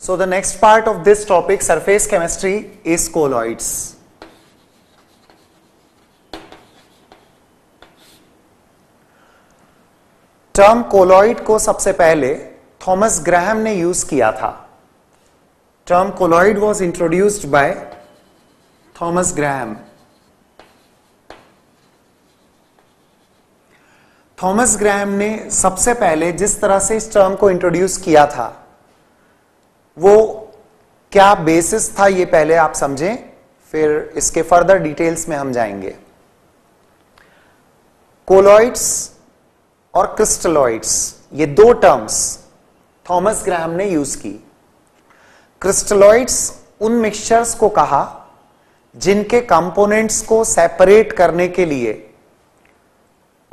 So the next part of this topic, surface chemistry, is colloids. Term colloid को सबसे पहले Thomas Graham ने use किया था. Term colloid was introduced by Thomas Graham. Thomas Graham ने सबसे पहले जिस तरह से इस टर्म को इंट्रोड्यूस किया था, वो क्या बेसिस था ये पहले आप समझें, फिर इसके फर्दर डिटेल्स में हम जाएंगे. कोलॉइड्स और क्रिस्टलॉइड्स, ये दो टर्म्स थॉमस ग्राहम ने यूज की. क्रिस्टलॉइड्स उन मिक्सचर्स को कहा जिनके कंपोनेंट्स को सेपरेट करने के लिए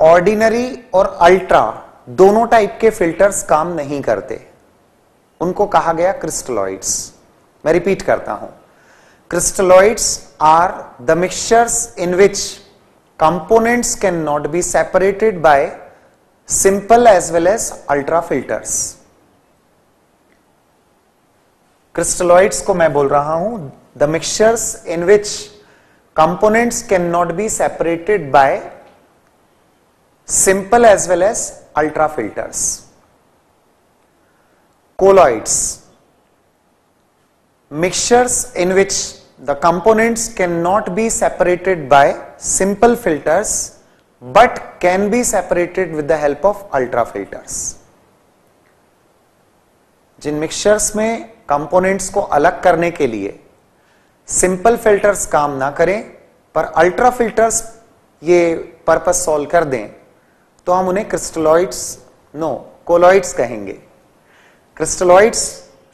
ऑर्डिनरी और अल्ट्रा दोनों टाइप के फिल्टर्स काम नहीं करते. उनको कहा गया क्रिस्टलॉइड्स. मैं रिपीट करता हूं, crystalloids are the mixtures in which components can not be separated by simple as well as ultra filters. Crystalloids को मैं बोल रहा हूं the mixtures in which components cannot be separated by simple as well as ultra filters. Colloids, mixtures in which the components cannot be separated by simple filters but can be separated with the help of ultra filters. जिन mixtures में components को अलग करने के लिए simple filters काम ना करें पर अल्ट्रा फिल्टर्स ये पर्पस सॉल्व कर दें, तो हम उन्हें कोलॉइड्स कहेंगे. Crystalloids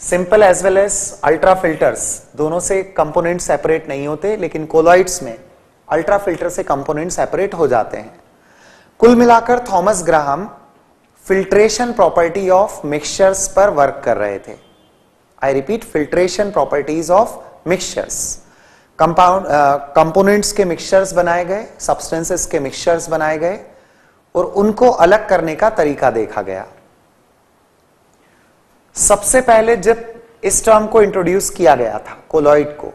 simple as well as ultra filters दोनों से कंपोनेंट सेपरेट नहीं होते, लेकिन कोलॉइड्स में अल्ट्रा फिल्टर से कंपोनेंट सेपरेट हो जाते हैं. कुल मिलाकर Thomas Graham filtration property of mixtures पर वर्क कर रहे थे. I repeat, filtration properties of mixtures. Components के मिक्सचर्स बनाए गए, सब्सटेंसेस के मिक्सचर्स बनाए गए और उनको अलग करने का तरीका देखा गया. सबसे पहले जब इस टर्म को इंट्रोड्यूस किया गया था कोलॉइड को,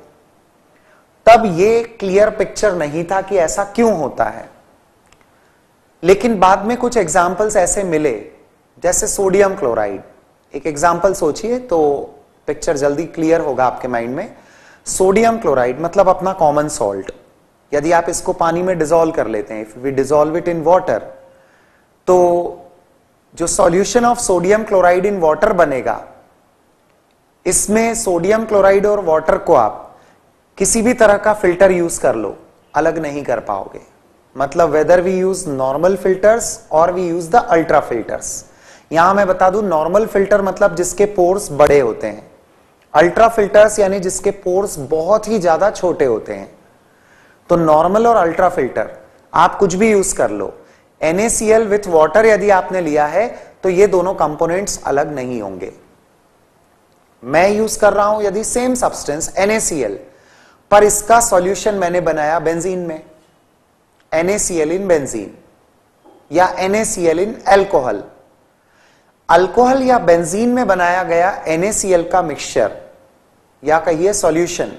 तब ये क्लियर पिक्चर नहीं था कि ऐसा क्यों होता है. लेकिन बाद में कुछ एग्जाम्पल्स ऐसे मिले, जैसे सोडियम क्लोराइड. एक एग्जाम्पल सोचिए तो पिक्चर जल्दी क्लियर होगा आपके माइंड में. सोडियम क्लोराइड मतलब अपना कॉमन सॉल्ट. यदि आप इसको पानी में डिसॉल्व कर लेते हैं, if we dissolve it in water, तो जो solution of sodium chloride in water बनेगा, इसमें सोडियम क्लोराइड और वाटर को आप किसी भी तरह का फिल्टर यूज कर लो, अलग नहीं कर पाओगे. मतलब whether we use normal filters और we use the ultra filters. यहां मैं बता दूं, नॉर्मल फिल्टर मतलब जिसके पोर्स बड़े होते हैं, अल्ट्रा फिल्टर्स यानी जिसके पोर्स बहुत ही ज्यादा छोटे होते हैं. तो नॉर्मल और अल्ट्रा फिल्टर आप कुछ भी यूज कर लो. NaCl विथ वाटर यदि आपने लिया है तो ये दोनों कंपोनेंट्स अलग नहीं होंगे. मैं यूज कर रहा हूं यदि सेम सब्सटेंस NaCl, पर इसका सॉल्यूशन मैंने बनाया बेंजीन में, NaCl इन बेंजीन या NaCl इन अल्कोहल. अल्कोहल या बेंजीन में बनाया गया NaCl का मिक्सचर या कहिए सॉल्यूशन,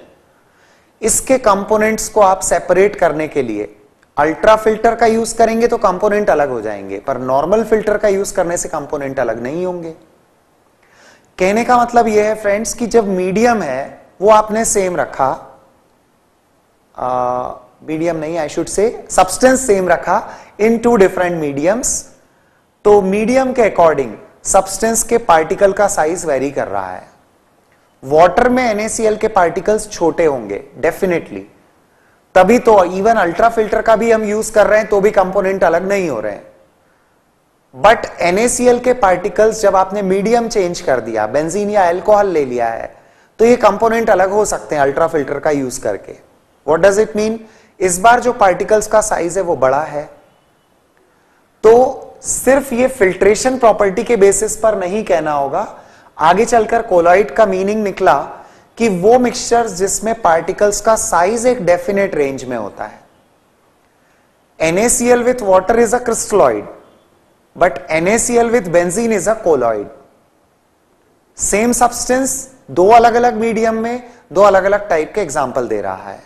इसके कंपोनेंट्स को आप सेपरेट करने के लिए अल्ट्रा फिल्टर का यूज करेंगे तो कंपोनेंट अलग हो जाएंगे, पर नॉर्मल फिल्टर का यूज करने से कंपोनेंट अलग नहीं होंगे. कहने का मतलब यह है फ्रेंड्स कि जब मीडियम है वो आपने सेम रखा, मीडियम नहीं, आई शुड से सब्सटेंस सेम रखा इन टू डिफरेंट मीडियम्स, तो मीडियम के अकॉर्डिंग सब्सटेंस के पार्टिकल का साइज वेरी कर रहा है. वाटर में NaCl के पार्टिकल्स छोटे होंगे डेफिनेटली, तभी तो इवन अल्ट्रा फिल्टर का भी हम यूज कर रहे हैं तो भी कंपोनेंट अलग नहीं हो रहे हैं. बट NaCl के पार्टिकल्स जब आपने मीडियम चेंज कर दिया, बेंजीन या अल्कोहल ले लिया है, तो ये कंपोनेंट अलग हो सकते हैं अल्ट्रा फिल्टर का यूज करके. What does it mean? इस बार जो पार्टिकल्स का साइज है वो बड़ा है. तो सिर्फ ये फिल्ट्रेशन प्रॉपर्टी के बेसिस पर नहीं कहना होगा, आगे चलकर कोलॉइड का मीनिंग निकला कि वो मिक्सचर्स जिसमें पार्टिकल्स का साइज एक डेफिनेट रेंज में होता है. NaCl with water is a crystalloid, but NaCl with benzene is a colloid. Same substance दो अलग अलग मीडियम में दो अलग अलग टाइप के एग्जाम्पल दे रहा है,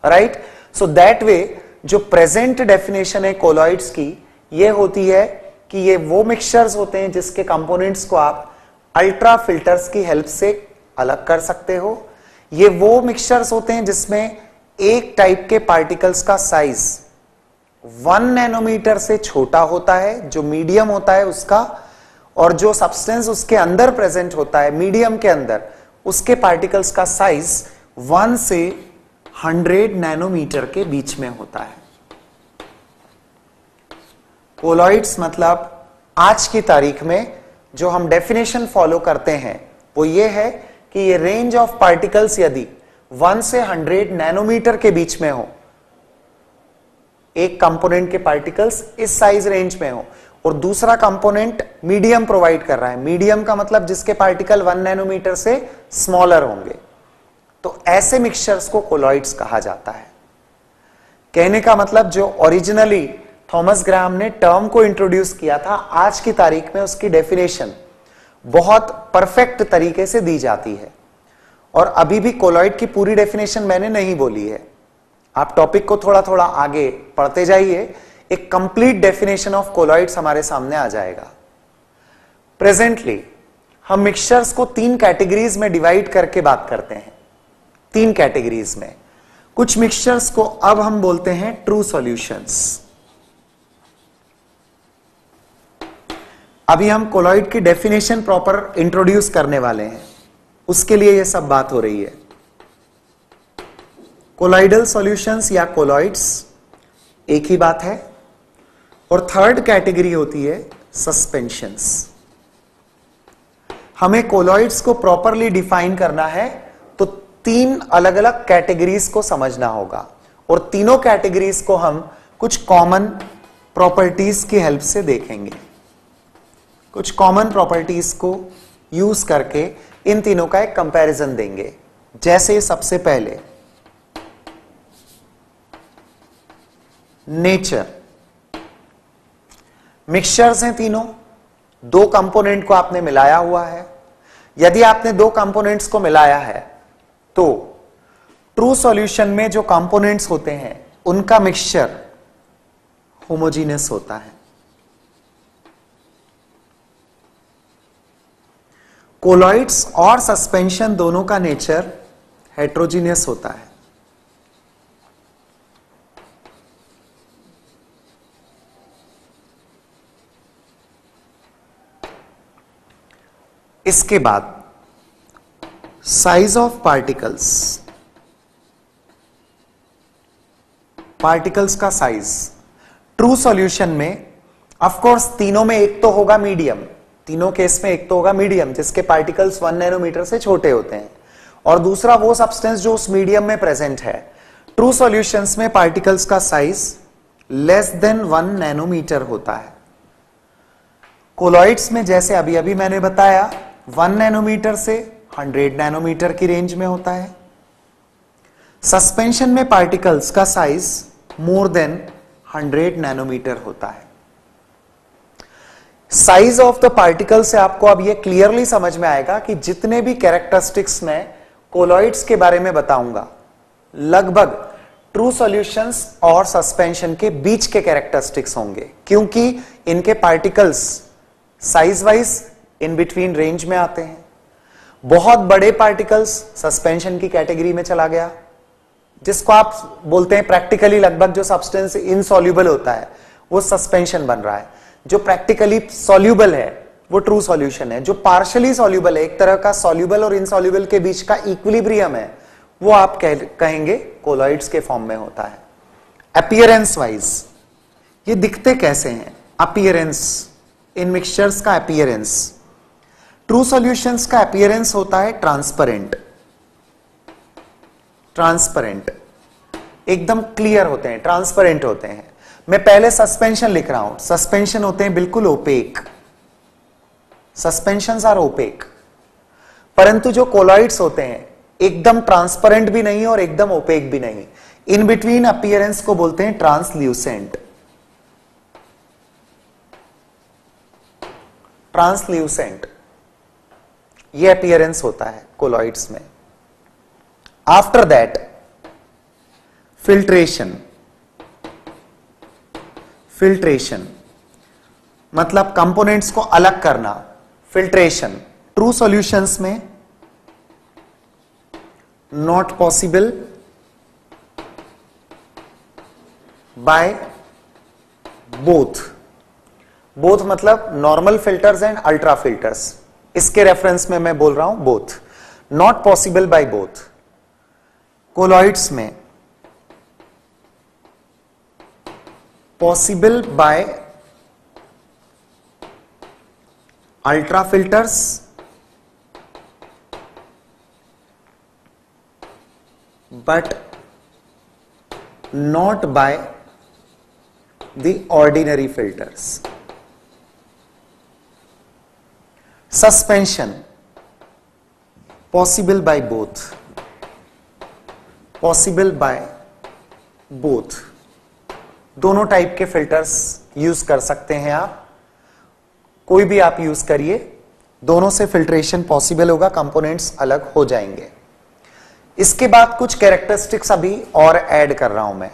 राइट। सो दैट वे जो प्रेजेंट डेफिनेशन है कोलॉइड्स की ये होती है कि ये वो मिक्सचर्स होते हैं जिसके कंपोनेंट्स को आप अल्ट्रा फिल्टर्स की हेल्प से अलग कर सकते हो। ये वो मिक्सचर्स होते हैं जिसमें एक टाइप के पार्टिकल्स का साइज 1 नैनोमीटर से छोटा होता है, जो मीडियम होता है उसका, और जो सब्सटेंस उसके अंदर प्रेजेंट होता है मीडियम के अंदर, उसके पार्टिकल्स का साइज 1 से 100 नैनोमीटर के बीच में होता है। कोलॉइड्स मतलब आज की तारीख में जो हम डेफिनेशन फॉलो करते हैं वो ये है कि ये रेंज ऑफ पार्टिकल्स यदि 1 से 100 नैनोमीटर के बीच में हो, एक कंपोनेंट के पार्टिकल्स इस साइज रेंज में हो और दूसरा कंपोनेंट मीडियम प्रोवाइड कर रहा है, मीडियम का मतलब जिसके पार्टिकल 1 नैनोमीटर से स्मॉलर होंगे, तो ऐसे मिक्सचर्स को कोलॉइड्स कहा जाता है। कहने का मतलब जो ओरिजिनली थॉमस ग्राहम ने टर्म को इंट्रोड्यूस किया था, आज की तारीख में उसकी डेफिनेशन बहुत परफेक्ट तरीके से दी जाती है। और अभी भी कोलॉइड की पूरी डेफिनेशन मैंने नहीं बोली है, आप टॉपिक को थोड़ा थोड़ा आगे पढ़ते जाइए, एक कंप्लीट डेफिनेशन ऑफ कोलॉइड्स हमारे सामने आ जाएगा। प्रेजेंटली हम मिक्सचर्स को 3 कैटेगरीज में डिवाइड करके बात करते हैं, 3 कैटेगरीज में। कुछ मिक्सचर्स को अब हम बोलते हैं ट्रू सॉल्यूशंस। अभी हम कोलॉइड की डेफिनेशन प्रॉपर इंट्रोड्यूस करने वाले हैं, उसके लिए यह सब बात हो रही है। कोलॉइडल सॉल्यूशंस या कोलॉइड्स एक ही बात है। और थर्ड कैटेगरी होती है सस्पेंशंस। हमें कोलॉइड्स को प्रॉपरली डिफाइन करना है तो 3 अलग अलग कैटेगरीज को समझना होगा, और तीनों कैटेगरीज को हम कुछ कॉमन प्रॉपर्टीज की हेल्प से देखेंगे। कुछ कॉमन प्रॉपर्टीज को यूज करके इन तीनों का एक कंपैरिजन देंगे। जैसे सबसे पहले नेचर। मिक्सचर्स हैं तीनों, 2 कंपोनेंट को आपने मिलाया हुआ है। यदि आपने 2 कंपोनेंट्स को मिलाया है तो ट्रू सॉल्यूशन में जो कंपोनेंट्स होते हैं उनका मिक्सचर होमोजीनियस होता है। कोलॉइड्स और सस्पेंशन दोनों का नेचर हेट्रोजीनियस होता है। इसके बाद साइज ऑफ पार्टिकल्स, पार्टिकल्स का साइज ट्रू सॉल्यूशन में ऑफ कोर्स तीनों में एक तो होगा मीडियम, तीनों केस में एक तो होगा मीडियम जिसके पार्टिकल्स 1 नैनोमीटर से छोटे होते हैं, और दूसरा वो सब्सटेंस जो उस मीडियम में प्रेजेंट है। ट्रू सॉल्यूशंस में पार्टिकल्स का साइज लेस देन 1 नैनोमीटर होता है। कोलॉइड्स में जैसे अभी अभी मैंने बताया 1 नैनोमीटर से 100 नैनोमीटर की रेंज में होता है। सस्पेंशन में पार्टिकल्स का साइज मोर देन 100 नैनोमीटर होता है। साइज ऑफ द पार्टिकल से आपको अब यह क्लियरली समझ में आएगा कि जितने भी कैरेक्टरिस्टिक्स मैं कोलॉइड्स के बारे में बताऊंगा लगभग ट्रू सॉल्यूशंस और सस्पेंशन के बीच के कैरेक्टरिस्टिक्स होंगे, क्योंकि इनके particles size wise in between range में आते हैं। बहुत बड़े पार्टिकल्स सस्पेंशन की कैटेगरी में चला गया, जिसको आप बोलते हैं प्रैक्टिकली लगभग जो सब्सटेंस इनसॉल्युबल होता है वो सस्पेंशन बन रहा है। जो प्रैक्टिकली सॉल्युबल है वो ट्रू सॉल्यूशन है। जो पार्शियली सॉल्युबल है, एक तरह का सॉल्युबल और इनसॉल्युबल के बीच का इक्विलिब्रियम है, वो आप कहेंगे कोलॉइड्स के फॉर्म में होता है। अपीयरेंस वाइज ये दिखते कैसे हैं? अपीयरेंस इन मिक्सचर्स का अपीयरेंस, ट्रू सॉल्यूशंस का अपीयरेंस होता है ट्रांसपेरेंट। ट्रांसपेरेंट एकदम क्लियर होते हैं, ट्रांसपेरेंट होते हैं। मैं पहले सस्पेंशन लिख रहा हूं, सस्पेंशन होते हैं बिल्कुल ओपेक, सस्पेंशंस आर ओपेक। परंतु जो कोलॉइड्स होते हैं एकदम ट्रांसपेरेंट भी नहीं और एकदम ओपेक भी नहीं, इन बिटवीन अपीयरेंस को बोलते हैं ट्रांसल्यूसेंट। ट्रांसल्यूसेंट ये अपीयरेंस होता है कोलॉइड्स में। आफ्टर दैट फिल्ट्रेशन, फिल्ट्रेशन मतलब कंपोनेंट्स को अलग करना, फिल्ट्रेशन ट्रू सॉल्यूशंस में not possible by both. Both मतलब normal filters and ultra filters, इसके रेफरेंस में मैं बोल रहा हूं both, not possible by both. Colloids में possible by ultra filters but not by the ordinary filters. Suspension possible by both, possible by both, दोनों type के फिल्टर्स यूज कर सकते हैं आप, कोई भी आप यूज करिए, दोनों से फिल्ट्रेशन पॉसिबल होगा, कंपोनेंट्स अलग हो जाएंगे। इसके बाद कुछ कैरेक्टरिस्टिक्स अभी और ऐड कर रहा हूं मैं,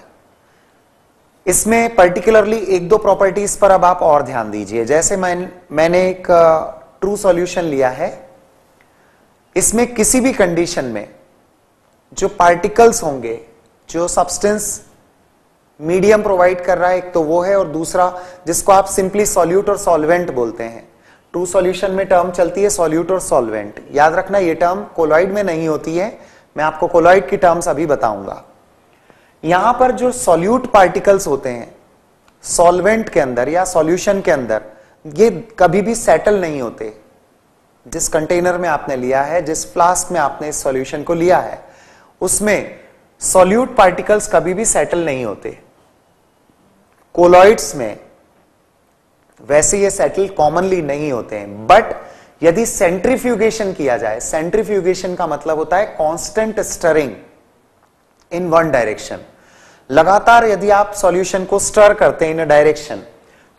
इसमें पर्टिकुलरली एक दो प्रॉपर्टीज पर अब आप और ध्यान दीजिए। जैसे मैंने एक ट्रू सॉल्यूशन लिया है, इसमें किसी भी कंडीशन में जो पार्टिकल्स होंगे, जो सब्सटेंस मीडियम प्रोवाइड कर रहा है, एक तो वो है, और दूसरा जिसको आप सिंपली सॉल्यूट और सॉल्वेंट बोलते हैं। ट्रू सॉल्यूशन में टर्म चलती है सॉल्यूट और सॉल्वेंट, याद रखना ये टर्म कोलॉइड में नहीं होती है, मैं आपको कोलॉइड की टर्म्स अभी बताऊंगा। यहां पर जो सॉल्यूट पार्टिकल्स होते हैं सॉल्वेंट के अंदर या सॉल्यूशन के अंदर, ये कभी भी सेटल नहीं होते। जिस कंटेनर में आपने लिया है, जिस फ्लास्क में आपने इस सॉल्यूशन को लिया है, उसमें सॉल्यूट पार्टिकल्स कभी भी सेटल नहीं होते। कोलॉइड्स में वैसे ये सेटल कॉमनली नहीं होते हैं, बट यदि सेंट्रीफ्यूगेशन किया जाए, सेंट्रीफ्यूगेशन का मतलब होता है constant stirring in one direction, लगातार यदि आप सॉल्यूशन को स्टर करते हैं इन अ डायरेक्शन,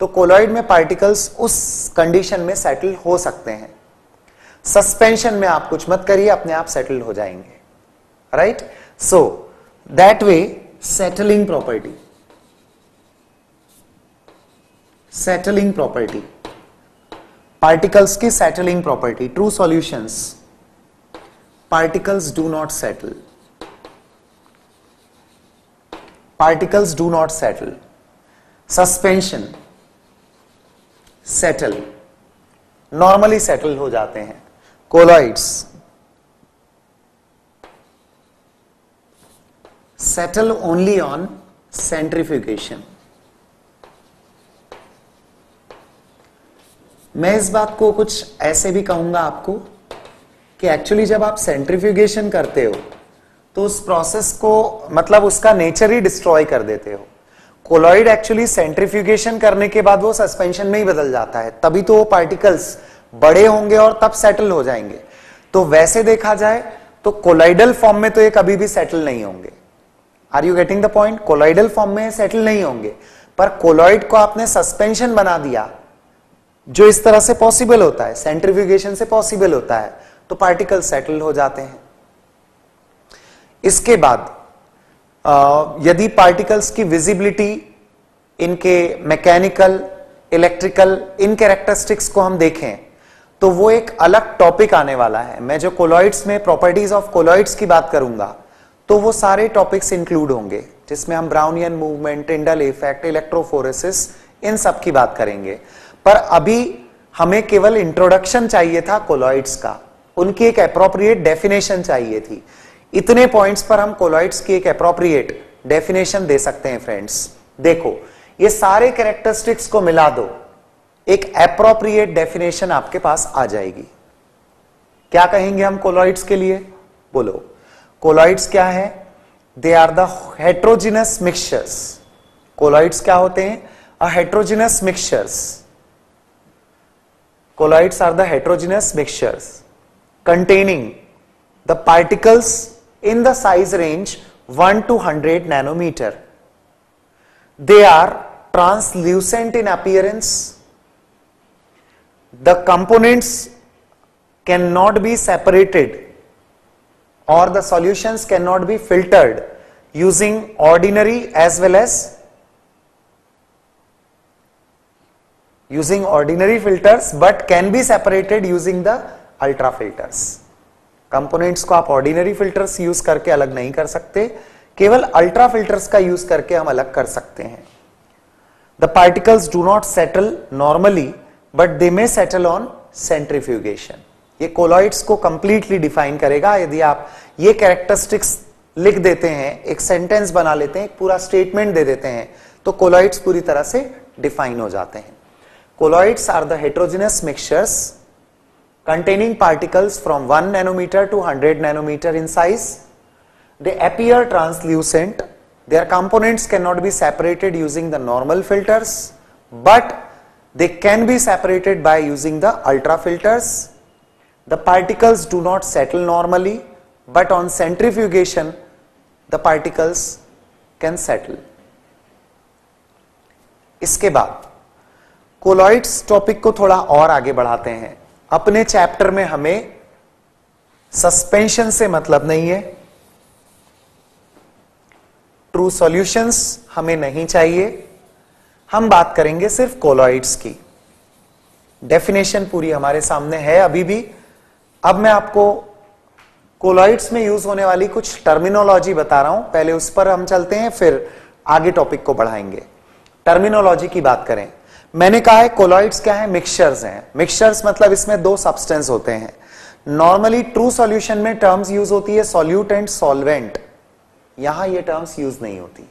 तो कोलॉइड में पार्टिकल्स उस कंडीशन में सेटल हो सकते हैं। सस्पेंशन में आप कुछ मत करिए, अपने आप सेटल हो जाएंगे, right. So that way settling property, settling property, particles की settling property, true solutions, particles do not settle, particles do not settle. Suspension settle, normally settle हो जाते हैं। Colloids settle only on centrifugation. मैं इस बात को कुछ ऐसे भी कहूंगा आपको कि एक्चुअली जब आप सेंट्रीफ्यूगेशन करते हो तो उस प्रोसेस को, मतलब उसका नेचर ही डिस्ट्रॉय कर देते हो। कोलॉइड एक्चुअली सेंट्रीफ्यूगेशन करने के बाद वो सस्पेंशन में ही बदल जाता है, तभी तो वो पार्टिकल्स बड़े होंगे और तब सेटल हो जाएंगे। तो वैसे देखा जाए तो कोलॉइडल फॉर्म में तो ये कभी भी सेटल नहीं होंगे। Are you getting the point? Colloidal form में सेटल नहीं होंगे, पर कोलॉइड को आपने सस्पेंशन बना दिया, जो इस तरह से पॉसिबल होता है, सेंट्रीफ्यूगेशन से पॉसिबल होता है, तो पार्टिकल सेटल हो जाते हैं। इसके बाद यदि पार्टिकल्स की विजिबिलिटी, इनके मैकेनिकल, इलेक्ट्रिकल, इन कैरेक्टरिस्टिक्स को हम देखें तो वो एक अलग टॉपिक आने वाला है। मैं जो कोलॉइड्स में प्रॉपर्टीज ऑफ कोलॉइड्स की बात करूंगा तो वो सारे टॉपिक्स इंक्लूड होंगे, जिसमें हम Brownian movement, Tyndall effect, electrophoresis, इन सब की बात करेंगे। पर अभी हमें केवल इंट्रोडक्शन चाहिए था कोलॉइड्स का, उनकी एक एप्रोप्रिएट डेफिनेशन चाहिए थी। इतने पॉइंट्स पर हम कोलॉइड्स की एक एप्रोप्रिएट डेफिनेशन दे सकते हैं फ्रेंड्स। देखो, ये सारे कैरेक्टरिस्टिक्स को मिला दो, एक एप्रोप्रिएट डेफिनेशन आपके पास आ जाएगी। क्या कहेंगे हम कोलॉइड्स के लिए? बोलो, कोलॉइड्स क्या है? They are the heterogeneous mixtures. Colloids क्या होते हैं? A heterogeneous mixtures. Colloids are the heterogeneous mixtures containing the particles in the size range 1 to 100 nanometer. They are translucent in appearance. The components cannot be separated or the solutions cannot be filtered using ordinary as well as using ordinary filters but can be separated using the ultra filters. Components को आप ordinary filters use करके अलग नहीं कर सकते, केवल ultra filters का use करके हम अलग कर सकते हैं. The particles do not settle normally but they may settle on centrifugation. ये कोलॉइड्स को कंप्लीटली डिफाइन करेगा. यदि आप ये कैरेक्टरिस्टिक्स लिख देते हैं, एक सेंटेंस बना लेते हैं, एक पूरा स्टेटमेंट दे देते हैं, तो कोलॉइड्स पूरी तरह से डिफाइन हो जाते हैं. Colloids are the heterogeneous mixtures containing particles from 1 nanometer to 100 nanometer in size. They appear translucent. Their components cannot be separated using the normal filters, but they can be separated by using the ultra filters. The particles do not settle normally, but on centrifugation, the particles can settle. इसके बाद colloids topic को थोड़ा और आगे बढ़ाते हैं. अपने chapter में हमें सस्पेंशन से मतलब नहीं है, ट्रू सॉल्यूशंस हमें नहीं चाहिए. हम बात करेंगे सिर्फ कोलॉइड्स की. डेफिनेशन पूरी हमारे सामने है अभी भी. अब मैं आपको कोलॉइड्स में यूज होने वाली कुछ टर्मिनोलॉजी बता रहा हूं. पहले उस पर हम चलते हैं, फिर आगे टॉपिक को बढ़ाएंगे. टर्मिनोलॉजी की बात करें. मैंने कहा है कोलॉइड्स क्या है, मिक्सचर्स हैं. मिक्सचर्स मतलब इसमें दो सब्सटेंस होते हैं. नॉर्मली ट्रू सॉल्यूशन में टर्म्स यूज होती है सॉल्यूट एंड सॉल्वेंट. यहां ये टर्म्स यूज नहीं होती.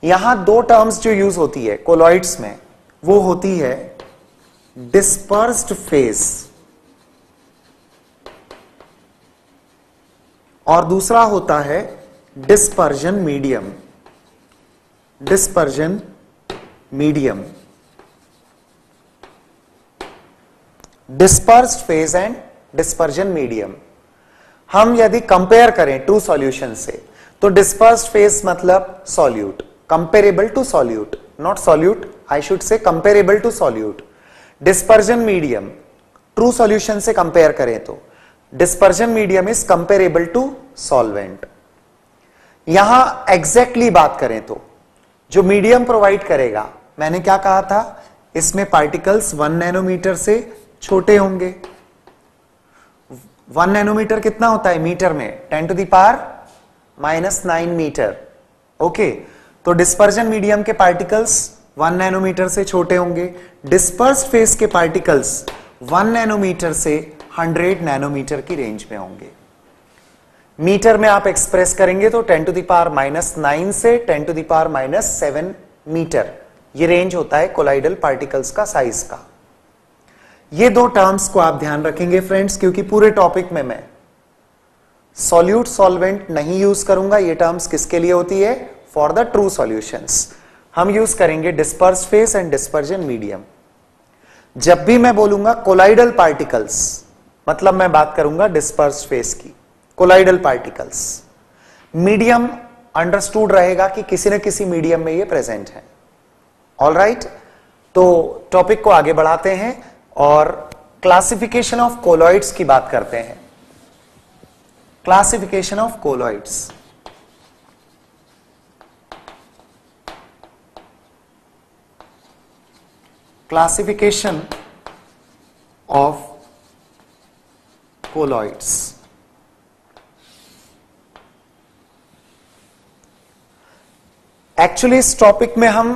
यहां दो टर्म्स जो यूज होती है कोलॉइड्स में, वो होती है डिस्पर्स्ड फेज और दूसरा होता है dispersion medium. Dispersion medium, dispersed phase and dispersion medium. हम यदि कंपेयर करें ट्रू सॉल्यूशन से, तो डिस्पर्स्ड फेज मतलब solute, comparable to solute, not solute, I should say comparable to solute. Dispersion medium true solution से कंपेयर करें तो dispersion medium is comparable to solvent. यहां एग्जैक्टली बात करें तो जो मीडियम प्रोवाइड करेगा, मैंने क्या कहा था, इसमें पार्टिकल्स 1 नैनोमीटर से छोटे होंगे. 1 नैनोमीटर कितना होता है मीटर में, 10 to the power -9 metre. Okay, तो डिस्पर्जन मीडियम के पार्टिकल्स 1 नैनोमीटर से छोटे होंगे. डिस्पर्स्ड फेज के पार्टिकल्स 1 नैनोमीटर से 100 नैनोमीटर की रेंज में होंगे. मीटर में आप एक्सप्रेस करेंगे तो 10 टू द पावर -9 से 10 टू द पावर -7 मीटर, ये रेंज होता है कोलाइडल पार्टिकल्स का साइज का. ये दो टर्म्स को आप ध्यान रखेंगे फ्रेंड्स, क्योंकि पूरे टॉपिक में मैं सॉल्यूट सॉल्वेंट नहीं यूज करूंगा. ये टर्म्स किसके लिए होती है, फॉर द ट्रू सॉल्यूशंस. हम यूज करेंगे dispersed phase and dispersion medium. जब भी मैं बोलूंगा कोलाइडल पार्टिकल्स, मतलब मैं बात करूंगा डिस्पर्स्ड फेज की. कोलाइडल पार्टिकल्स, मीडियम अंडरस्टूड रहेगा कि किसी न किसी मीडियम में ये प्रेजेंट है. ऑल राइट, तो टॉपिक को आगे बढ़ाते हैं और क्लासिफिकेशन ऑफ कोलॉइड्स की बात करते हैं. Classification of colloids. Classification of colloids. Actually इस टॉपिक में हम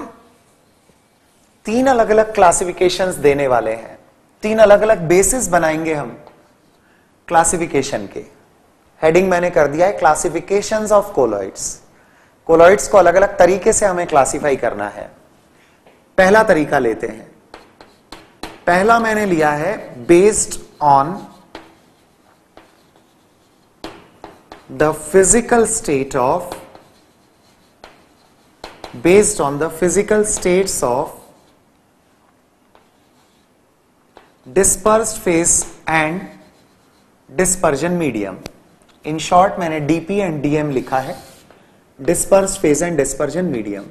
3 अलग अलग क्लासिफिकेशंस देने वाले हैं. 3 अलग अलग बेसिस बनाएंगे हम क्लासिफिकेशन के. हेडिंग मैंने कर दिया है क्लासिफिकेशंस ऑफ कोलॉइड्स. कोलॉइड्स को अलग अलग तरीके से हमें क्लासिफाई करना है. पहला तरीका लेते हैं. पहला मैंने लिया है based on the physical state of based on the physical states of dispersed phase and dispersion medium. In short मैंने DP and DM लिखा है, dispersed phase and dispersion medium.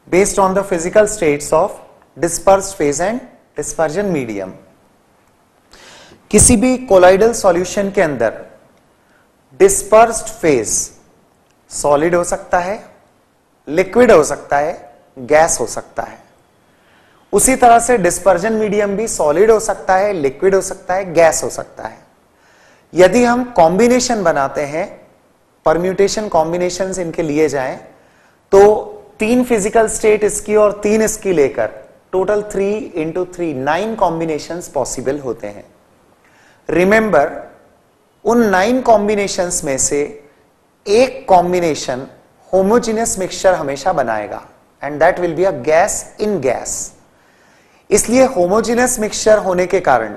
Based on the physical states of dispersed phase and dispersion medium. किसी भी colloidal solution के अंदर dispersed phase solid हो सकता है, लिक्विड हो सकता है, गैस हो सकता है। उसी तरह से डिस्पर्जन मीडियम भी सॉलिड हो सकता है, लिक्विड हो सकता है, गैस हो सकता है। यदि हम कॉम्बिनेशन बनाते हैं, परम्यूटेशन कॉम्बिनेशंस इनके लिए जाएं, तो 3 फिजिकल स्टेट इसकी और 3 इसकी लेकर टोटल 3 into 3 9 कॉम्बिनेशंस पॉसिबल होते हैं। रिमेंबर, उन 9 कॉम्बिनेशंस में से एक कॉम्बिनेशन होमोजेनियस मिक्सचर हमेशा बनाएगा and that will be a gas in gas. इसलिए होमोजेनियस मिक्सचर होने के कारण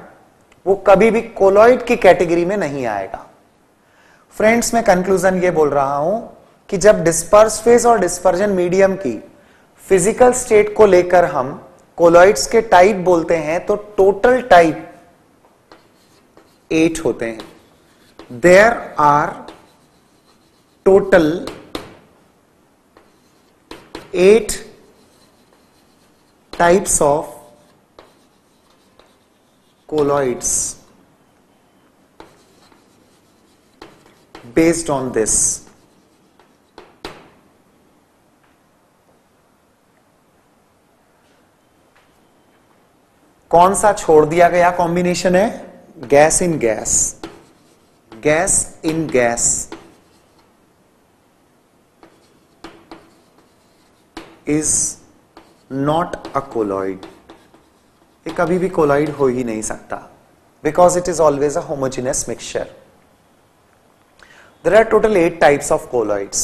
वो कभी भी कोलॉइड की कैटेगरी में नहीं आएगा। फ्रेंड्स, मैं कंक्लूजन ये बोल रहा हूं कि जब डिस्पर्स फेज और डिस्पर्जन मीडियम की फिजिकल स्टेट को लेकर हम कोलॉइड्स के टाइप बोलते हैं तो टोटल टाइप 8 होते हैं। There are total 8 types of colloids based on this. कौन सा छोड़ दिया गया कॉम्बिनेशन है? Gas in gas. Gas in gas is not a colloid. ये कभी भी कोलॉइड हो ही नहीं सकता, because it is always a homogeneous mixture. There are total 8 types of colloids.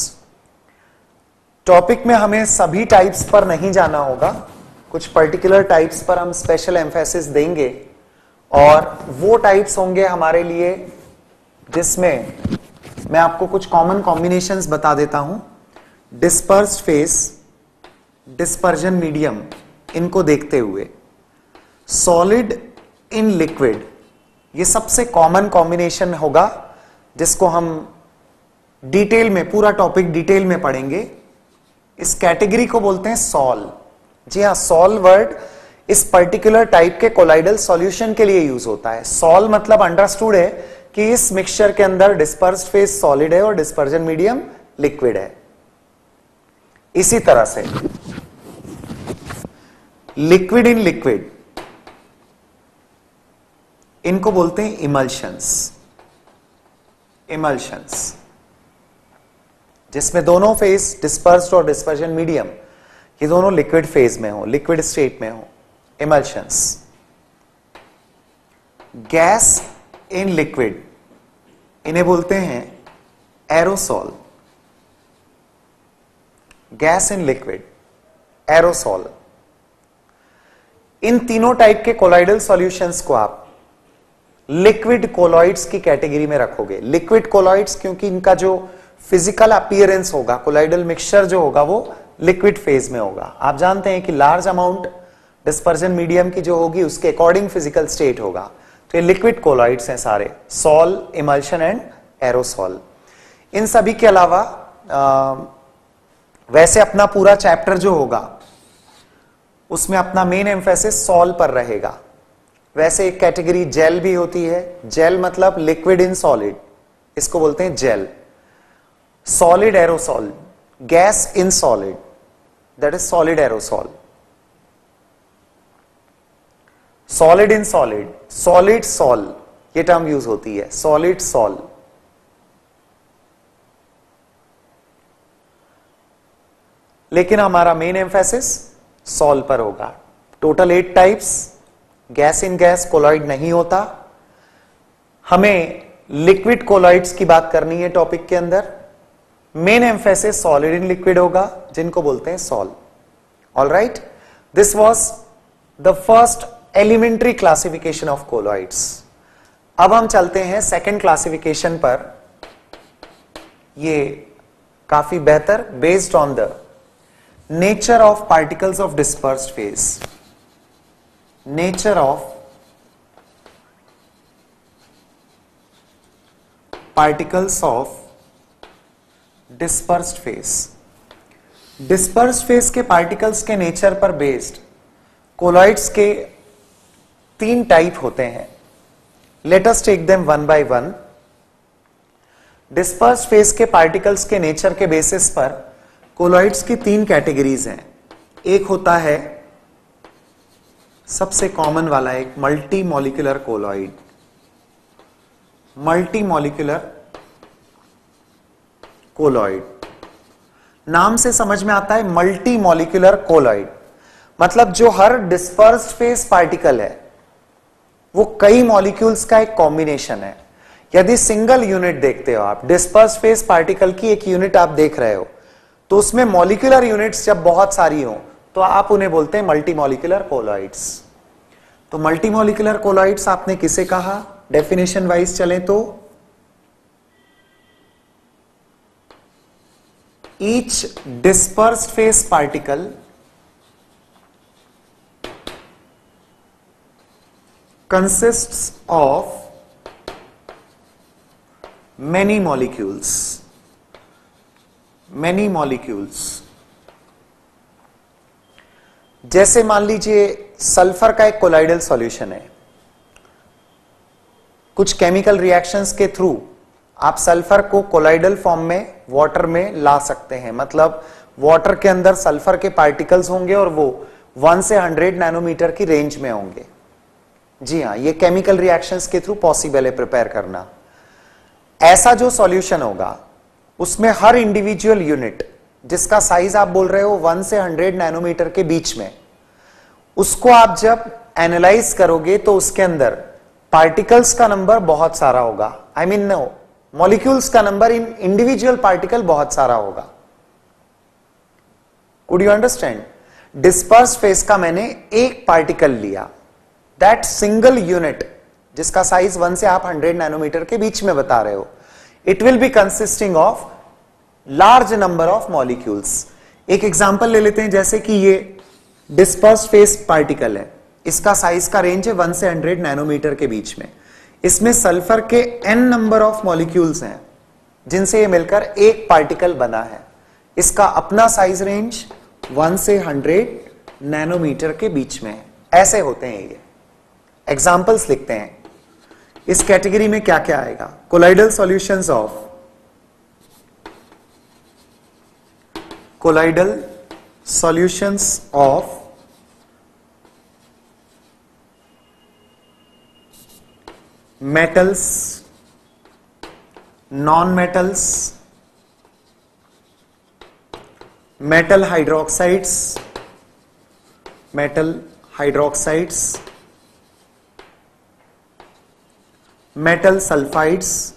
Topic में हमें सभी टाइप्स पर नहीं जाना होगा, कुछ पर्टिकुलर टाइप्स पर हम स्पेशल एम्फेसिस देंगे और वो टाइप्स होंगे हमारे लिए जिसमें मैं आपको कुछ कॉमन कॉम्बिनेशंस बता देता हूं। डिस्पर्स्ड फेज, डिस्पर्जन मीडियम, इनको देखते हुए सॉलिड इन लिक्विड, ये सबसे कॉमन कॉम्बिनेशन होगा जिसको हम डिटेल में, पूरा टॉपिक डिटेल में पढ़ेंगे। इस कैटेगरी को बोलते हैं सॉल। जी हां, सॉल वर्ड इस पर्टिकुलर टाइप के कोलाइडल सॉल्यूशन के लिए यूज होता है। सॉल मतलब अंडरस्टूड है कि इस मिक्सचर के अंदर डिस्पर्स्ड फेज सॉलिड है और डिस्पर्जन मीडियम लिक्विड है। इसी तरह से लिक्विड इन लिक्विड, इनको बोलते हैं इमल्शंस। इमल्शंस जिसमें दोनों फेज डिस्पर्स्ड और डिस्पर्जन मीडियम ये दोनों लिक्विड फेज में हो, लिक्विड स्टेट में हो, इमल्शंस। गैस इन लिक्विड, इन्हें बोलते हैं aerosol. Gas in liquid, aerosol. इन तीनों टाइप के कोलाइडल सॉल्यूशंस को आप लिक्विड कोलॉइड्स की कैटेगरी में रखोगे। लिक्विड कोलॉइड्स क्योंकि इनका जो फिजिकल अपीयरेंस होगा, कोलाइडल मिक्सचर जो होगा वो लिक्विड फेज में होगा। आप जानते हैं कि लार्ज अमाउंट डिस्पर्जन मीडियम की जो होगी उसके अकॉर्डिंग फिजिकल स्टेट होगा। तो ये लिक्विड कोलॉइड्स हैं सारे, सॉल, इमल्शन एंड एरोसॉल। इन सभी के अलावा वैसे अपना पूरा चैप्टर जो होगा उसमें अपना मेन एम्फेसिस सॉल पर रहेगा। वैसे एक कैटेगरी जेल भी होती है। जेल मतलब लिक्विड इन सॉलिड, इसको बोलते हैं gel. Solid aerosol, gas in solid, that is solid aerosol. Solid in solid, solid sol, ये टर्म यूज होती है, सॉलिड सॉल। लेकिन हमारा मेन एम्फेसिस सॉल पर होगा। Total 8 types. Gas in gas colloid नहीं होता। हमें लिक्विड कोलॉइड्स की बात करनी है टॉपिक के अंदर। Main emphasis solid in liquid होगा, जिनको बोलते हैं sol. Alright, this was the first elementary classification of colloids. अब हम चलते हैं सेकंड क्लासिफिकेशन पर। ये काफी बेहतर, based on the nature of particles of dispersed phase. Nature of particles of dispersed phase. Dispersed phase के पार्टिकल्स के नेचर पर बेस्ड कोलॉइड्स के 3 टाइप होते हैं। Let us take them one by one. Dispersed phase के particles के nature के basis पर कोलॉइड्स की तीन कैटेगरीज हैं। एक होता है सबसे कॉमन वाला, एक multi molecular colloid. Multi molecular colloid नाम से समझ में आता है, मल्टी मॉलिक्यूलर कोलॉइड मतलब जो हर डिस्पर्स्ड फेज पार्टिकल है वो कई मॉलिक्यूल्स का एक कॉम्बिनेशन है। यदि सिंगल यूनिट देखते हो आप, डिस्पर्स्ड फेज पार्टिकल की एक यूनिट आप देख रहे हो, तो उसमें मॉलिक्यूलर यूनिट्स जब बहुत सारी हो तो आप उन्हें बोलते हैं मल्टी मॉलिक्यूलर कोलॉइड्स। तो मल्टी मॉलिक्यूलर कोलॉइड्स आपने किसे कहा? डेफिनेशन वाइज चलें तो each dispersed phase particle consists of many molecules जैसे मान लीजिए सल्फर का एक कोलाइडल सॉल्यूशन है। कुछ केमिकल रिएक्शंस के थ्रू आप सल्फर को कोलाइडल फॉर्म में वाटर में ला सकते हैं, मतलब वाटर के अंदर सल्फर के पार्टिकल्स होंगे और वो 1 से 100 नैनोमीटर की रेंज में होंगे। जी हां, ये केमिकल रिएक्शंस के थ्रू पॉसिबल है प्रिपेयर करना। ऐसा जो सॉल्यूशन होगा उसमें हर इंडिविजुअल यूनिट जिसका साइज आप बोल रहे हो 1 से 100 नैनोमीटर के बीच में, उसको आप जब एनालाइज करोगे तो उसके अंदर पार्टिकल्स का नंबर बहुत सारा होगा। आई मीन नो, मॉलिक्यूल्स का नंबर इन इंडिविजुअल पार्टिकल बहुत सारा होगा। Could you understand? Dispersed phase का मैंने एक पार्टिकल लिया, दैट सिंगल यूनिट जिसका साइज 1 से आप 100 नैनोमीटर के बीच में बता रहे हो, it will be consisting of large number of molecules. एक एग्जांपल ले लेते हैं, जैसे कि ये डिस्पर्स्ड फेज पार्टिकल है, इसका साइज का रेंज है 1 से 100 नैनोमीटर के बीच में। इसमें सल्फर के n नंबर ऑफ मॉलिक्यूल्स हैं जिनसे ये मिलकर एक पार्टिकल बना है। इसका अपना साइज रेंज 1 से 100 नैनोमीटर के बीच में है। ऐसे होते हैं ये एग्जाम्पल्स लिखते हैं। इस कैटेगरी में क्या क्या आएगा? Colloidal solutions of metals, non-metals, metal hydroxides, metal sulfides,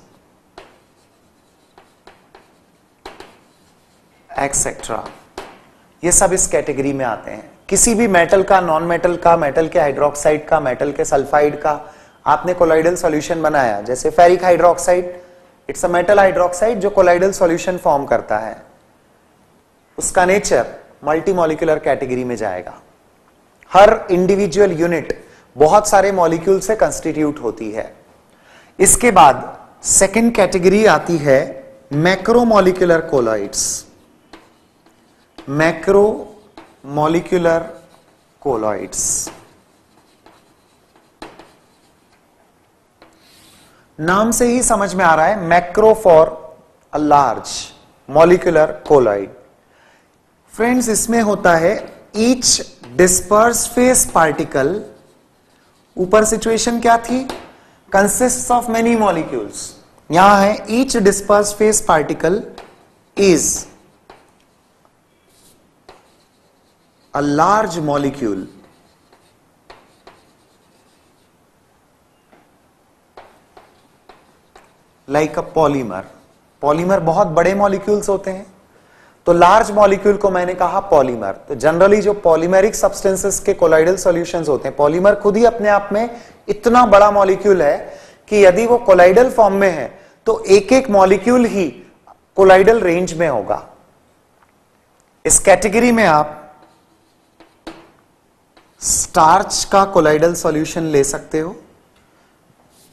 etcetera. ये सब इस कैटेगरी में आते हैं। किसी भी मेटल का, नॉन मेटल का, मेटल के हाइड्रोक्साइड का, मेटल के सल्फाइड का आपने कोलाइडल सॉल्यूशन बनाया, जैसे ferric hydroxide, it's a metal hydroxide जो कोलाइडल सॉल्यूशन फॉर्म करता है, उसका नेचर मल्टी मॉलिक्यूलर कैटेगरी में जाएगा। हर इंडिविजुअल यूनिट बहुत सारे मॉलिक्यूल से कंस्टिट्यूट होती है। इसके बाद सेकेंड कैटेगरी आती है मैक्रोमोलिक्यूलर कोलॉइड्स। मैक्रोमोलिक्यूलर कोलॉइड्स नाम से ही समझ में आ रहा है, macro for a large, molecular colloid. Friends, इसमें होता है ईच डिस्पर्स्ड फेज पार्टिकल, ऊपर सिचुएशन क्या थी? Consists of many molecules. यहां है each dispersed phase particle is a large molecule like a polymer. Polymer बहुत बड़े मॉलिक्यूल्स होते हैं, तो लार्ज मॉलिक्यूल को मैंने कहा पॉलीमर। तो जनरली जो पॉलीमेरिक सब्सटेंसेस के कोलाइडल सॉल्यूशंस होते हैं, पॉलीमर खुद ही अपने आप में इतना बड़ा मॉलिक्यूल है कि यदि वो कोलाइडल फॉर्म में है तो एक एक मॉलिक्यूल ही कोलाइडल रेंज में होगा। इस कैटेगरी में आप स्टार्च का कोलाइडल सॉल्यूशन ले सकते हो।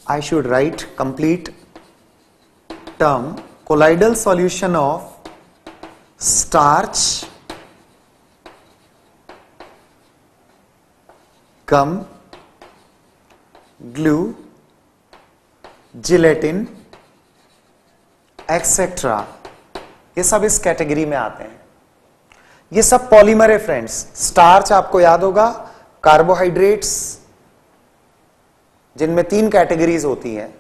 I should write complete term colloidal solution of starch, gum, glue gelatin etcetera, ये सब इस कैटेगरी में आते हैं। ये सब पॉलीमर है फ्रेंड्स। स्टार्च आपको याद होगा, कार्बोहाइड्रेट्स जिनमें 3 कैटेगरीज होती हैं।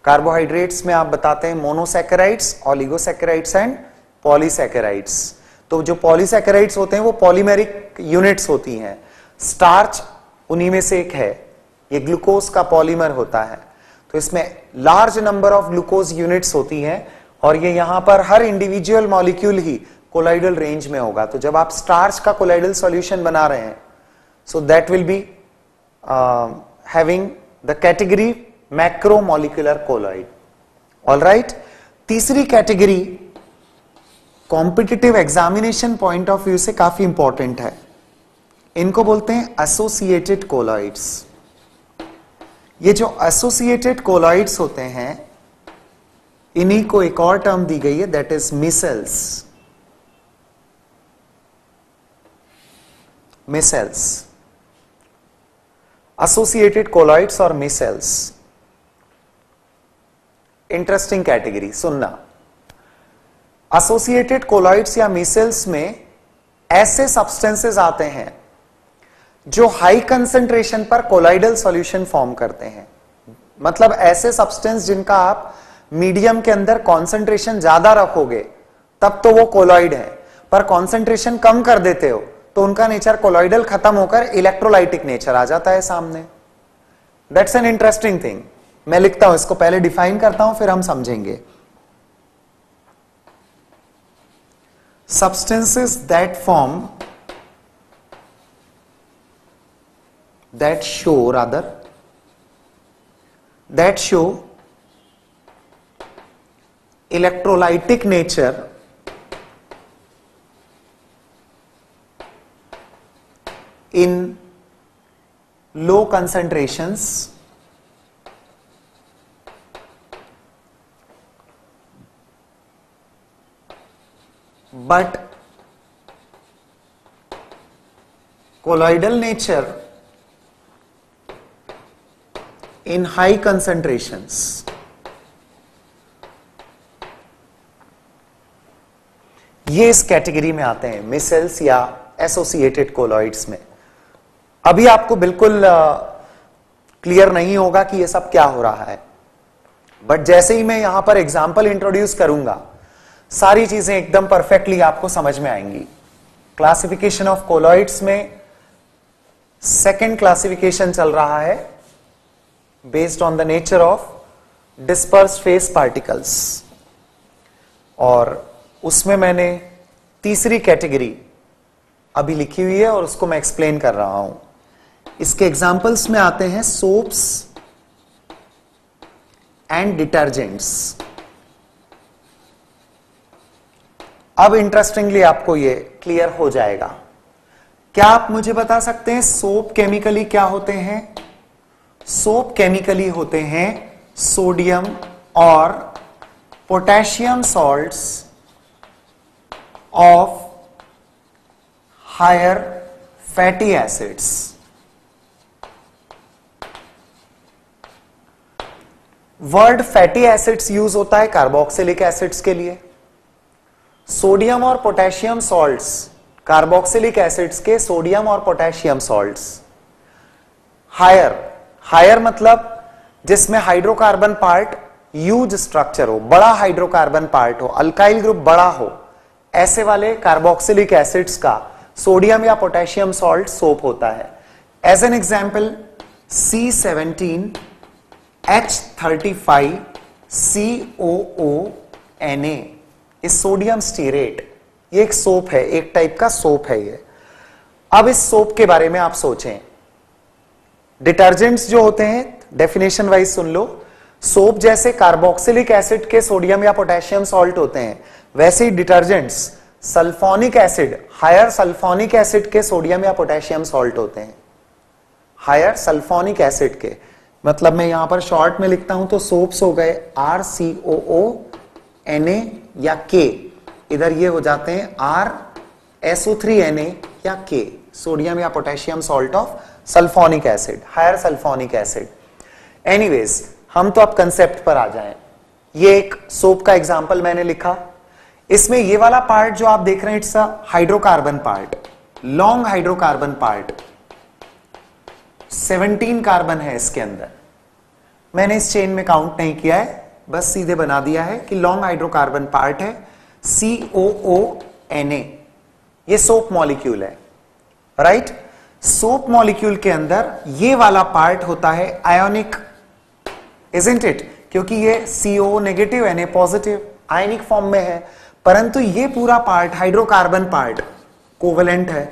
कार्बोहाइड्रेट्स में आप बताते हैं मोनोसैकेराइड्स, ऑलिगोसैकेराइड्स एंड पॉलीसैकेराइड्स। तो जो पॉलीसैकेराइड्स होते हैं वो पॉलीमेरिक यूनिट्स होती हैं। स्टार्च उन्हीं में से एक है, ये ग्लूकोज का पॉलीमर होता है। तो इसमें large number of glucose units होती हैं और ये यहां पर हर इंडिविजुअल मॉलिक्यूल ही कोलाइडल रेंज में होगा। तो जब आप स्टार्च का कोलाइडल सॉल्यूशन बना रहे हैं, so that will be having the category macromolecular colloid. Alright, तीसरी category competitive examination point of view से काफी इंपॉर्टेंट है। इनको बोलते हैं एसोसिएटेड कोलॉइड्स। ये जो एसोसिएटेड कोलॉइड्स होते हैं, इन्हीं को एक और टर्म दी गई है, that is micelles. Micelles, associated colloids और मिसेल्स, इंटरेस्टिंग कैटेगरी, सुनना। एसोसिएटेड कोलॉइड्स या मिसेल्स में ऐसे सब्सटेंसेस आते हैं जो हाई कंसंट्रेशन पर कोलाइडल सॉल्यूशन फॉर्म करते हैं। मतलब ऐसे सब्सटेंस जिनका आप मीडियम के अंदर कॉन्सेंट्रेशन ज्यादा रखोगे तब तो वो कोलॉइड है, पर कॉन्सेंट्रेशन कम कर देते हो तो उनका नेचर कोलॉइडल खत्म होकर इलेक्ट्रोलाइटिक नेचर आ जाता है सामने। That's an interesting thing. मैं लिखता हूं, इसको पहले डिफाइन करता हूं फिर हम समझेंगे। Substances that show electrolytic nature in low concentrations but colloidal nature in high concentrations। ये इस कैटेगरी में आते हैं, मिसेल्स या एसोसिएटेड कोलॉइड्स में। अभी आपको बिल्कुल क्लियर नहीं होगा कि ये सब क्या हो रहा है, बट जैसे ही मैं यहां पर एग्जांपल इंट्रोड्यूस करूंगा सारी चीजें एकदम परफेक्टली आपको समझ में आएंगी। क्लासिफिकेशन ऑफ कोलॉइड्स में सेकेंड क्लासिफिकेशन चल रहा है based on the nature of dispersed phase particles, और उसमें मैंने तीसरी कैटेगरी अभी लिखी हुई है और उसको मैं एक्सप्लेन कर रहा हूं। इसके एग्जांपल्स में आते हैं सोप्स एंड डिटर्जेंट्स। अब इंटरेस्टिंगली आपको ये क्लियर हो जाएगा। क्या आप मुझे बता सकते हैं सोप केमिकली क्या होते हैं? सोप केमिकली होते हैं सोडियम और potassium salts of higher fatty acids. Word fatty acids use होता है कार्बोक्सिलिक एसिड्स के लिए। सोडियम और पोटेशियम सॉल्ट्स, कार्बोक्सिलिक एसिड्स के सोडियम और पोटेशियम सॉल्ट्स। हायर, हायर मतलब जिसमें हाइड्रोकार्बन पार्ट ह्यूज स्ट्रक्चर हो, बड़ा हाइड्रोकार्बन पार्ट हो, अल्काइल ग्रुप बड़ा हो, ऐसे वाले कार्बोक्सिलिक एसिड्स का सोडियम या पोटेशियम सॉल्ट सोप होता है। एज एन एग्जाम्पल C17H35COONA इस सोडियम स्टीरेट, ये एक सोप है, एक टाइप का सोप है ये। अब इस सोप के बारे में आप सोचें। डिटर्जेंट्स जो होते हैं डेफिनेशन वाइज सुन लो, सोप जैसे कार्बोक्सिलिक एसिड के सोडियम या पोटेशियम सॉल्ट होते हैं, वैसे ही detergents sulphonic acid, higher sulphonic acid के सोडियम या पोटेशियम सॉल्ट होते हैं। हायर सल्फोनिक एसिड के, मतलब मैं यहां पर शॉर्ट में लिखता हूं तो सोप्स हो गए RCOONA या K, इधर ये हो जाते हैं RSO3Na या K, सोडियम या potassium salt of sulphonic acid, higher sulphonic acid. Anyways, हम तो अब कंसेप्ट पर आ जाएं। ये एक सोप का एग्जाम्पल मैंने लिखा, इसमें ये वाला पार्ट जो आप देख रहे हैं it's a hydrocarbon part, long hydrocarbon part, 17 carbon है इसके अंदर। मैंने इस चेन में काउंट नहीं किया है, बस सीधे बना दिया है कि लॉन्ग हाइड्रोकार्बन पार्ट है COONA, ये सोप मॉलिक्यूल है, राइट। सोप मॉलिक्यूल के अंदर ये वाला पार्ट होता है आयोनिक, इजंट इट, क्योंकि ये CO negative Na positive ionic form में है, परंतु ये पूरा पार्ट हाइड्रोकार्बन पार्ट कोवेलेंट है।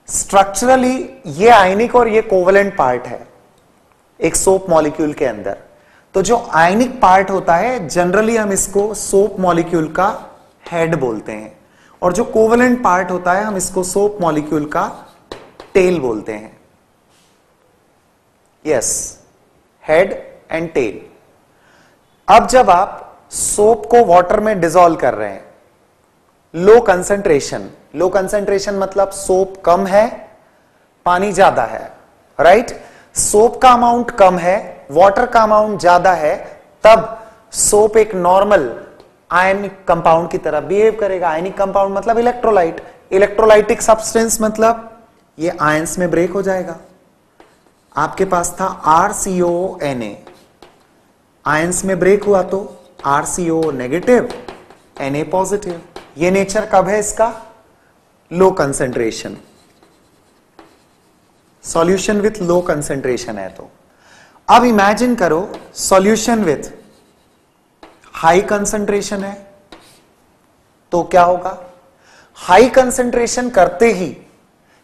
स्ट्रक्चरली ये आयनिक और ये कोवेलेंट पार्ट है एक सोप मॉलिक्यूल के अंदर। तो जो आयनिक पार्ट होता है जनरली हम इसको सोप मॉलिक्यूल का हेड बोलते हैं, और जो कोवेलेंट पार्ट होता है हम इसको सोप मॉलिक्यूल का टेल बोलते हैं। Yes, head and tail. अब जब आप सोप को वाटर में डिसॉल्व कर रहे हैं, लो कंसंट्रेशन, लो कंसंट्रेशन मतलब सोप कम है, पानी ज्यादा है, राइट। सोप का अमाउंट कम है, वाटर का अमाउंट ज्यादा है, तब सोप एक नॉर्मल आयनिक कंपाउंड की तरह बिहेव करेगा। आयनिक कंपाउंड मतलब इलेक्ट्रोलाइट, इलेक्ट्रोलाइटिक सब्सटेंस मतलब ये आयंस में ब्रेक हो जाएगा। आपके पास था RCONA, आयंस में ब्रेक हुआ तो RCO नेगेटिव Na पॉजिटिव। ये नेचर कब है इसका? Low concentration, solution with low concentration है। तो अब इमेजिन करो सॉल्यूशन विथ हाई कंसंट्रेशन है, तो क्या होगा? हाई कंसंट्रेशन करते ही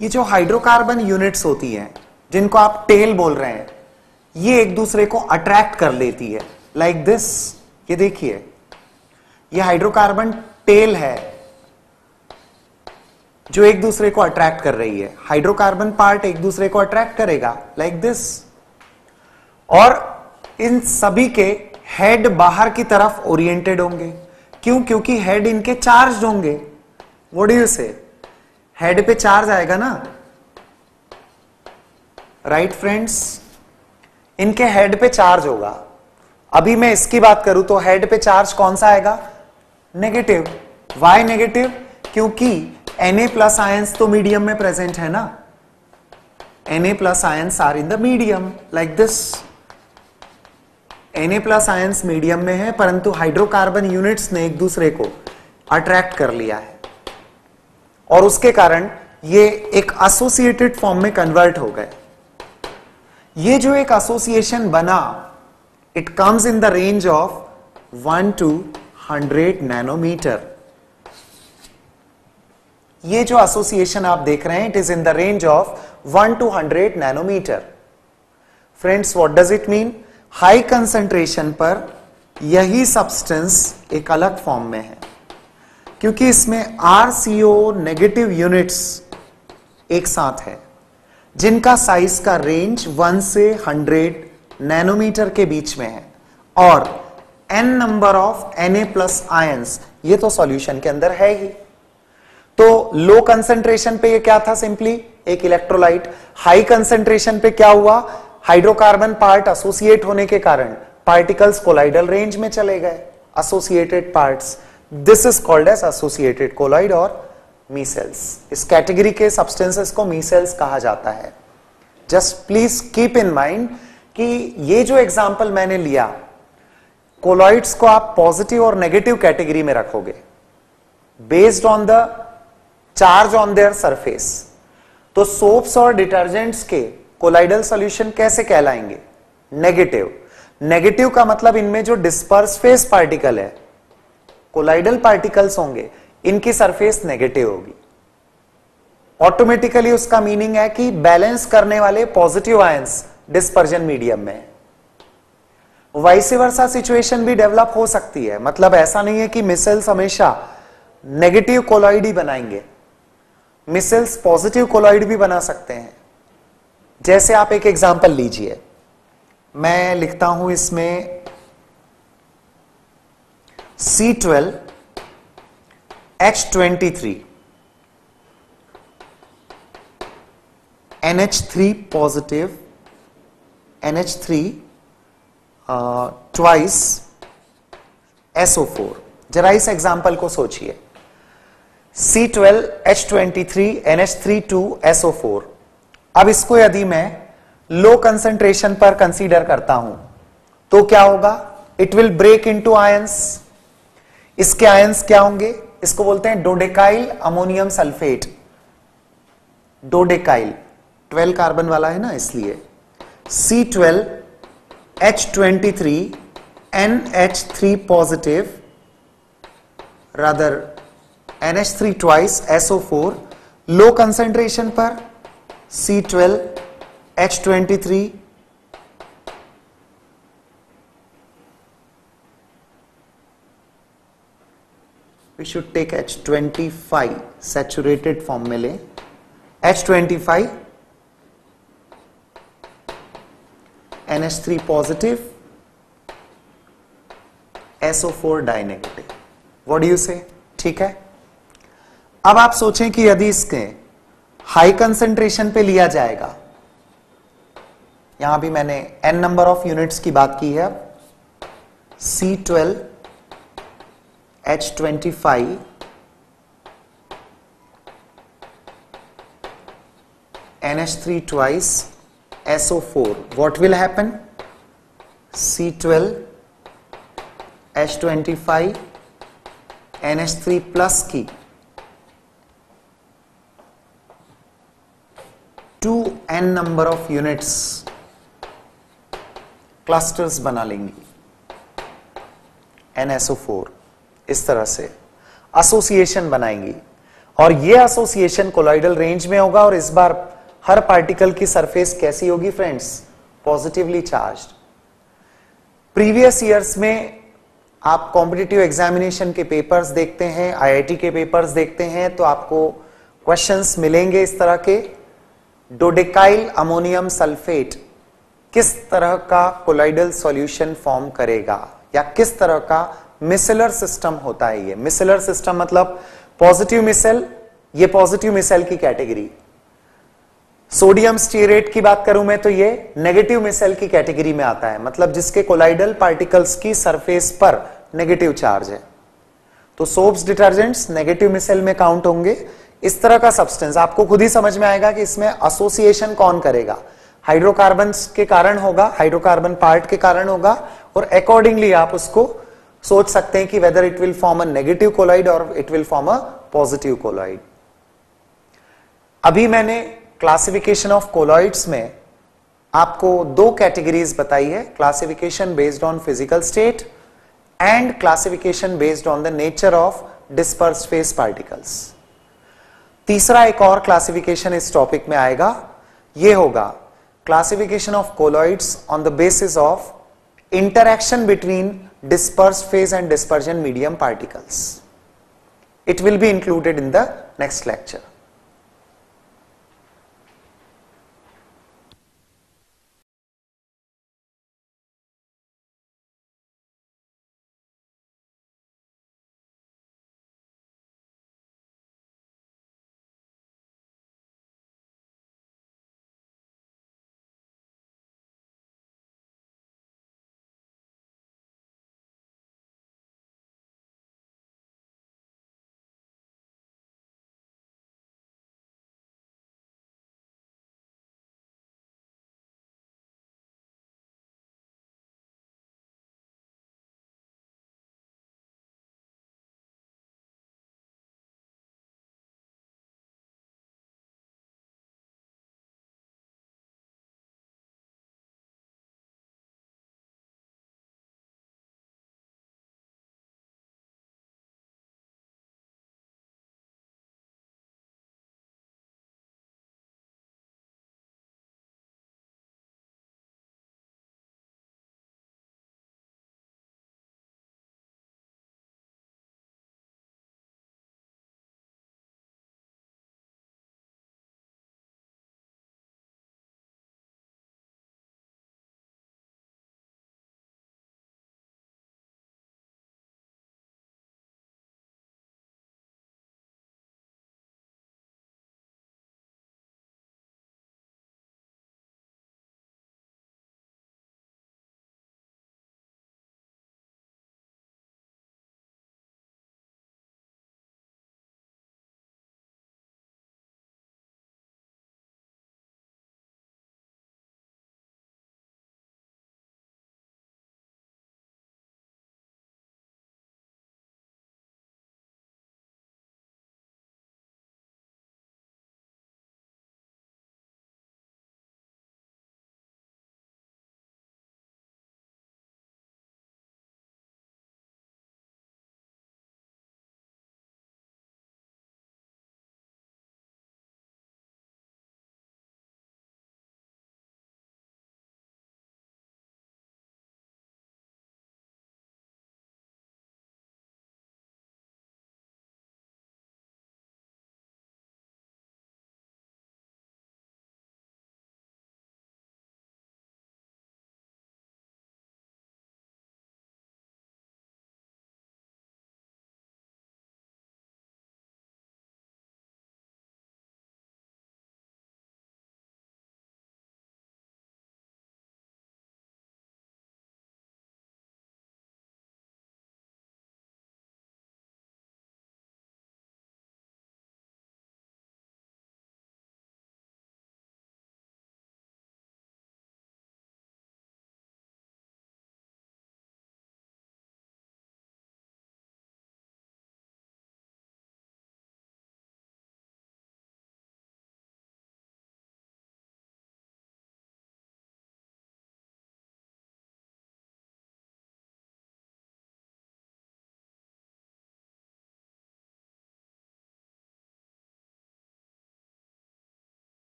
ये जो हाइड्रोकार्बन यूनिट्स होती हैं जिनको आप टेल बोल रहे हैं, ये एक दूसरे को अट्रैक्ट कर लेती है, लाइक दिस। ये देखिए, ये हाइड्रोकार्बन टेल है जो एक दूसरे को अट्रैक्ट कर रही है। हाइड्रोकार्बन पार्ट एक दूसरे को अट्रैक्ट करेगा, लाइक दिस। और इन सभी के हेड बाहर की तरफ ओरिएंटेड होंगे। क्यों? क्योंकि हेड इनके चार्ज होंगे। व्हाट डू यू से? हेड पे चार्ज आएगा ना, राइट फ्रेंड्स? इनके हेड पे चार्ज होगा। अभी मैं इसकी बात करूं तो हेड पे चार्ज कौन सा आएगा? नेगेटिव। Why negative? क्योंकि Na प्लस आयंस तो मीडियम में प्रेजेंट है ना। Na plus ions are in the medium, like this. Na plus ions medium में है, परंतु हाइड्रोकार्बन यूनिट्स ने एक दूसरे को अट्रैक्ट कर लिया है, और उसके कारण ये एक एसोसिएटेड फॉर्म में कन्वर्ट हो गए। ये जो एक एसोसिएशन बना, it comes in the range of 1 to 100 nanometre. ये जो एसोसिएशन आप देख रहे हैं, it is in the range of 1 to 100 nanometre. Friends, what does it mean? High concentration पर यही सब्सटेंस एक अलग फॉर्म में है, क्योंकि इसमें RCO नेगेटिव यूनिट्स एक साथ है, जिनका साइज का रेंज 1 से 100 नैनोमीटर के बीच में है, और n number of Na plus ions ये तो सॉल्यूशन के अंदर है ही। तो लो कंसंट्रेशन पे ये क्या था? सिंपली एक इलेक्ट्रोलाइट। हाई कंसंट्रेशन पे क्या हुआ? हाइड्रोकार्बन पार्ट एसोसिएट होने के कारण पार्टिकल्स कोलाइडल रेंज में चले गए, associated parts. This is called as associated colloid और मीसेल्स। इस कैटेगरी के सब्सटेंसेस को मीसेल्स कहा जाता है। Just please keep in mind कि ये जो एग्जांपल मैंने लिया, कोलॉइड्स को आप पॉजिटिव और नेगेटिव कैटेगरी में रखोगे based on the charge on their surface. तो सोप्स और डिटर्जेंट्स के कोलाइडल सॉल्यूशन कैसे कहलाएंगे? नेगेटिव। नेगेटिव का मतलब इनमें जो डिस्पर्स फेस पार्टिकल है, कोलाइडल पार्टिकल्स होंगे, इनकी सरफेस नेगेटिव होगी। ऑटोमेटिकली उसका मीनिंग है कि बैलेंस करने वाले पॉजिटिव आयंस डिस्पर्जन मीडियम में है। वाइस वर्सा सिचुएशन भी डेवलप हो सकती है, मतलब ऐसा नहीं है कि मिसेल्स हमेशा नेगेटिव कोलॉइड ही बनाएंगे, मिसेल्स पॉजिटिव कोलॉइड भी बना सकते हैं। जैसे आप एक एग्जांपल लीजिए, मैं लिखता हूं इसमें C12 H23 NH3 positive NH3 twice SO4। जरा इस एग्जाम्पल को सोचिए, C12H23 NH3 2SO4। अब इसको यदि मैं लो कंसंट्रेशन पर कंसीडर करता हूं तो क्या होगा? It will break into ions. इसके आयंस क्या होंगे? इसको बोलते हैं dodecyl ammonium sulphate. Dodecyl 12 carbon वाला है ना, इसलिए C12H23 NH3 positive rather NH3 twice SO4 low concentration पर C12H23 we should take H25 saturated form में ले, H25 NH3 positive SO4 dinegative. What do you say? ठीक है। अब आप सोचें कि यदि इसके हाई कंसेंट्रेशन पे लिया जाएगा, यहां भी मैंने n नंबर ऑफ यूनिट्स की बात की है, C12H25 NH3 twice SO4, what will happen? C12H25 NH3 plus की 2n number of units clusters बना लेंगी NSO4। इस तरह से एसोसिएशन बनाएंगी और यह एसोसिएशन कोलॉइडल रेंज में होगा और इस बार हर पार्टिकल की सरफेस कैसी होगी friends? Positively charged. Previous years में आप कॉम्पिटिटिव एग्जामिनेशन के पेपर्स देखते हैं, IIT के पेपर्स देखते हैं, तो आपको क्वेश्चंस मिलेंगे इस तरह के। डोडेकाइल अमोनियम सल्फेट किस तरह का कोलॉइडल सॉल्यूशन फॉर्म करेगा या किस तरह का मिसेलर सिस्टम होता है? ये मिसेलर सिस्टम मतलब पॉजिटिव मिसेल, ये पॉजिटिव मिसेल की कैटेगरी। सोडियम स्टीरेट की बात करूं मैं तो ये नेगेटिव मिसेल की कैटेगरी में आता है, मतलब जिसके कोलाइडल पार्टिकल्स की सरफेस पर नेगेटिव चार्ज है। तो सोप्स डिटर्जेंट्स नेगेटिव मिसेल में काउंट होंगे। इस तरह का सब्सटेंस आपको खुद ही समझ में आएगा कि इसमें एसोसिएशन कौन करेगा। हाइड्रोकार्बन के कारण होगा, हाइड्रोकार्बन पार्ट के कारण होगा, और अकॉर्डिंगली आप उसको सोच सकते हैं कि whether it will form a negative colloid और it will form a positive colloid. अभी मैंने क्लासिफिकेशन ऑफ कोलॉइड्स में आपको दो कैटेगरीज बताई है, classification based on physical state and classification based on the nature of dispersed phase particles. तीसरा एक और क्लासिफिकेशन इस टॉपिक में आएगा, यह होगा classification of colloids on the basis of interaction between dispersed phase and dispersion medium particles. It will be included in the next lecture.